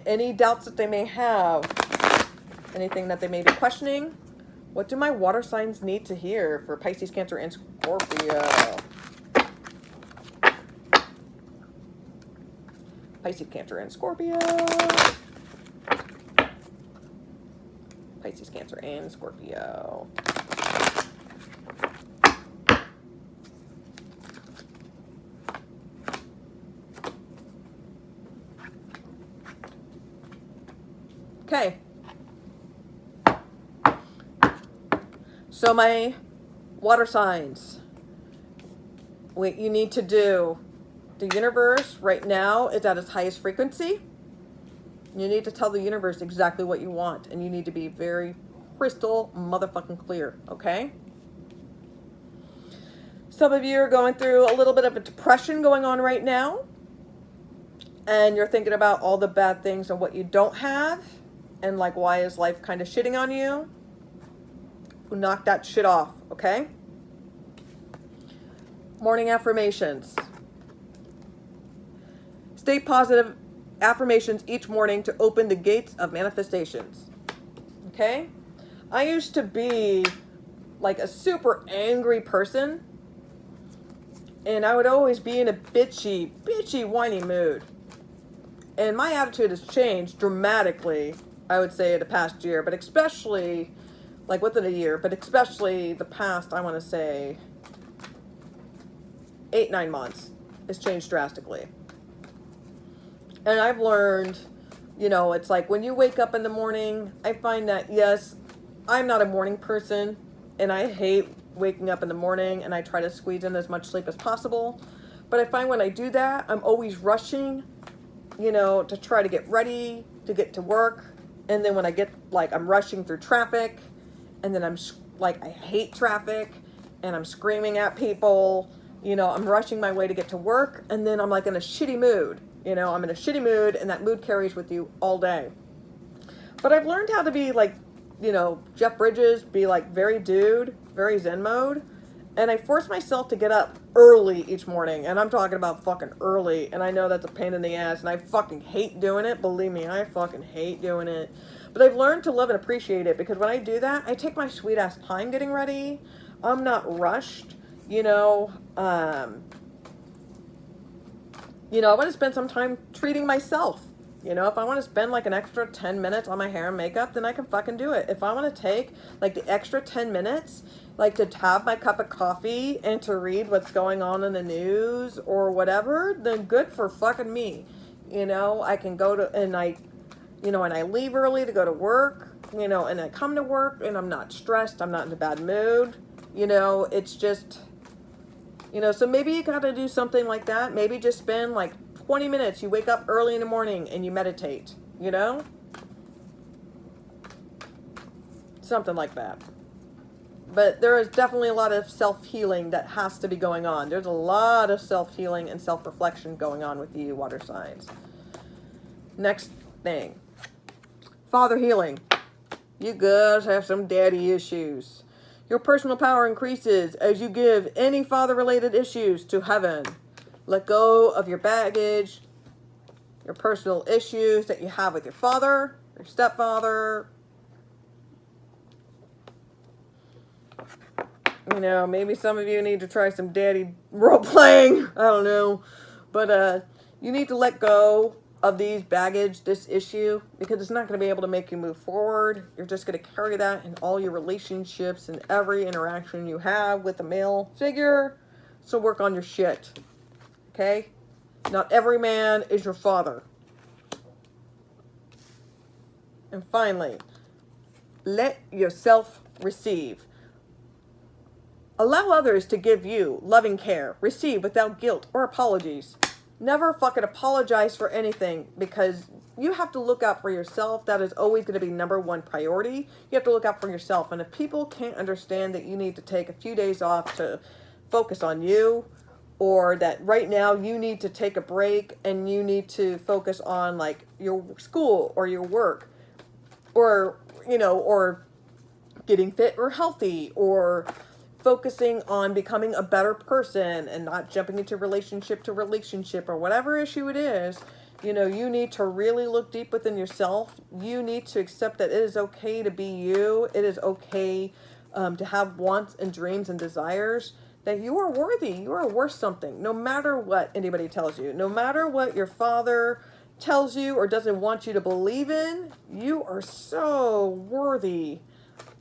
Any doubts that they may have, anything that they may be questioning. What do my water signs need to hear for Pisces, Cancer, and Scorpio? Pisces, Cancer, and Scorpio. Pisces, Cancer, and Scorpio. Okay. So my water signs, what you need to do. The universe right now is at its highest frequency. You need to tell the universe exactly what you want, and you need to be very crystal motherfucking clear, okay? Some of you are going through a little bit of a depression going on right now, and you're thinking about all the bad things and what you don't have, and like, why is life kind of shitting on you? Knock that shit off, okay? Morning affirmations. Stay positive affirmations each morning to open the gates of manifestations. Okay? I used to be like a super angry person, and I would always be in a bitchy, whiny mood. And my attitude has changed dramatically, I would say, the past year, but especially, like within a year, but especially the past, I want to say, 8-9 months. It's changed drastically. And I've learned, you know, it's like when you wake up in the morning, I find that, yes, I'm not a morning person, and I hate waking up in the morning, and I try to squeeze in as much sleep as possible. But I find when I do that, I'm always rushing, you know, to try to get ready, to get to work. And then when I get, like, I'm rushing through traffic, and then I'm, like, I hate traffic, and I'm screaming at people, you know, I'm rushing my way to get to work, and then I'm, like, in a shitty mood. You know, I'm in a shitty mood, and that mood carries with you all day. But I've learned how to be like, you know, Jeff Bridges, be like very dude, very zen mode. And I force myself to get up early each morning. And I'm talking about fucking early. And I know that's a pain in the ass, and I fucking hate doing it. Believe me, I fucking hate doing it. But I've learned to love and appreciate it, because when I do that, I take my sweet ass time getting ready. I'm not rushed, you know. You know, I want to spend some time treating myself. You know, if I want to spend like an extra 10 minutes on my hair and makeup, then I can fucking do it. If I want to take like the extra 10 minutes, like to have my cup of coffee and to read what's going on in the news or whatever, then good for fucking me. You know, I can go to, and I, you know, and I leave early to go to work, you know, and I come to work and I'm not stressed. I'm not in a bad mood. You know, it's just, you know, so maybe you got to do something like that. Maybe just spend like 20 minutes. You wake up early in the morning and you meditate, you know? Something like that. But there is definitely a lot of self-healing that has to be going on. There's a lot of self-healing and self-reflection going on with you, water signs. Next thing. Father healing. You guys have some daddy issues. Your personal power increases as you give any father-related issues to heaven. Let go of your baggage, your personal issues that you have with your father, your stepfather. You know, maybe some of you need to try some daddy role-playing. I don't know. But you need to let go of these baggage, this issue, because it's not going to be able to make you move forward. You're just going to carry that in all your relationships and every interaction you have with a male figure. So work on your shit. Okay? Not every man is your father. And finally, let yourself receive. Allow others to give you loving care. Receive without guilt or apologies. Never fucking apologize for anything, because you have to look out for yourself. That is always going to be number one priority. You have to look out for yourself. And if people can't understand that you need to take a few days off to focus on you, or that right now you need to take a break and you need to focus on like your school or your work, or, you know, or getting fit or healthy, or focusing on becoming a better person and not jumping into relationship to relationship or whatever issue it is, you know, you need to really look deep within yourself. You need to accept that it is okay to be you. It is okay to have wants and dreams and desires, that you are worthy. You are worth something, no matter what anybody tells you, no matter what your father tells you or doesn't want you to believe in. You are so worthy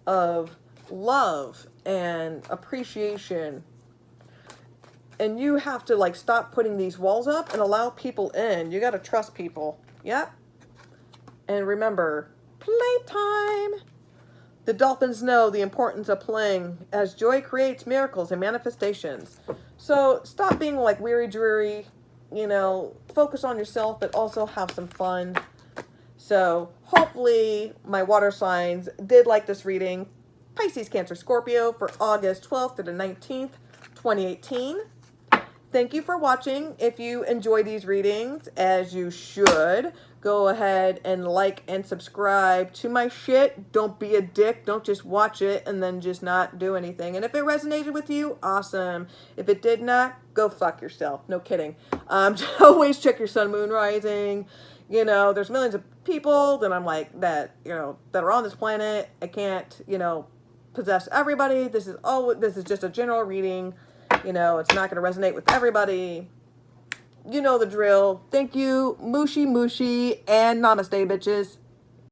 of love and appreciation. And you have to like stop putting these walls up and allow people in. You got to trust people. Yep. And remember, playtime. The dolphins know the importance of playing, as joy creates miracles and manifestations. So stop being like weary, dreary, you know, focus on yourself, but also have some fun. So hopefully my water signs did like this reading. Pisces, Cancer, Scorpio for August 12th to the 19th, 2018. Thank you for watching. If you enjoy these readings, as you should, go ahead and like and subscribe to my shit. Don't be a dick. Don't just watch it and then just not do anything. And if it resonated with you, awesome. If it did not, go fuck yourself. No kidding. Always check your sun, moon, rising. You know, there's millions of people that I'm like, that, you know, that are on this planet. I can't, you know, possess everybody. This is just a general reading. You know, it's not going to resonate with everybody. You know the drill. Thank you. Mushy, mushy, and namaste, bitches.